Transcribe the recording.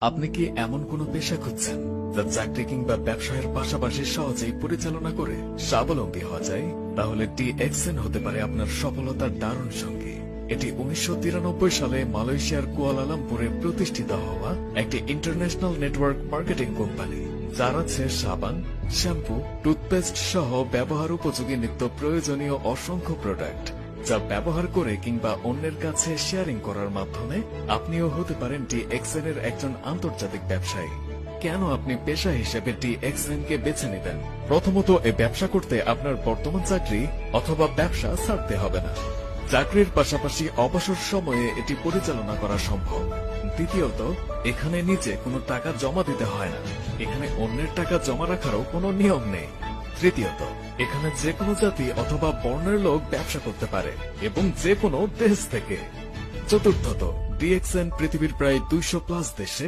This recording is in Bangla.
আপনি কি এমন কোনো পেশা খুঁজছেন যা চাকরি কিংবা ব্যবসায়ের পাশাপাশি সহজেই পরিচালনা করে স্বাবলম্বী হওয়া যায়? তাহলে DXN হতে পারে আপনার সফলতার দারুণ সঙ্গী। এটি 1993 সালে মালয়েশিয়ার কুয়ালালামপুরে প্রতিষ্ঠিত হওয়া একটি ইন্টারন্যাশনাল নেটওয়ার্ক মার্কেটিং কোম্পানি, যার আছে সাবান, শ্যাম্পু, টুথপেস্ট সহ ব্যবহার উপযোগী নিত্য প্রয়োজনীয় অসংখ্য প্রোডাক্ট, যা ব্যবহার করে কিংবা অন্যের কাছে শেয়ারিং করার মাধ্যমে আপনিও হতে পারেন DXN এর একজন আন্তর্জাতিক ব্যবসায়ী। কেন আপনি পেশা হিসেবে DXN কে বেছে নেবেন? প্রথমত, এই ব্যবসা করতে আপনার বর্তমান চাকরি অথবা ব্যবসা ছাড়তে হবে না। চাকরির পাশাপাশি অবসর সময়ে এটি পরিচালনা করা সম্ভব। দ্বিতীয়ত, এখানে নিজে কোনো টাকা জমা দিতে হয় না। এখানে অন্যের টাকা জমা রাখারও কোনো নিয়ম নেই। তৃতীয়ত, এখানে যে কোনো জাতি অথবা বর্ণের লোক ব্যবসা করতে পারে এবং যে কোনো দেশ থেকে। চতুর্থত, DXN পৃথিবীর প্রায় 200+ দেশে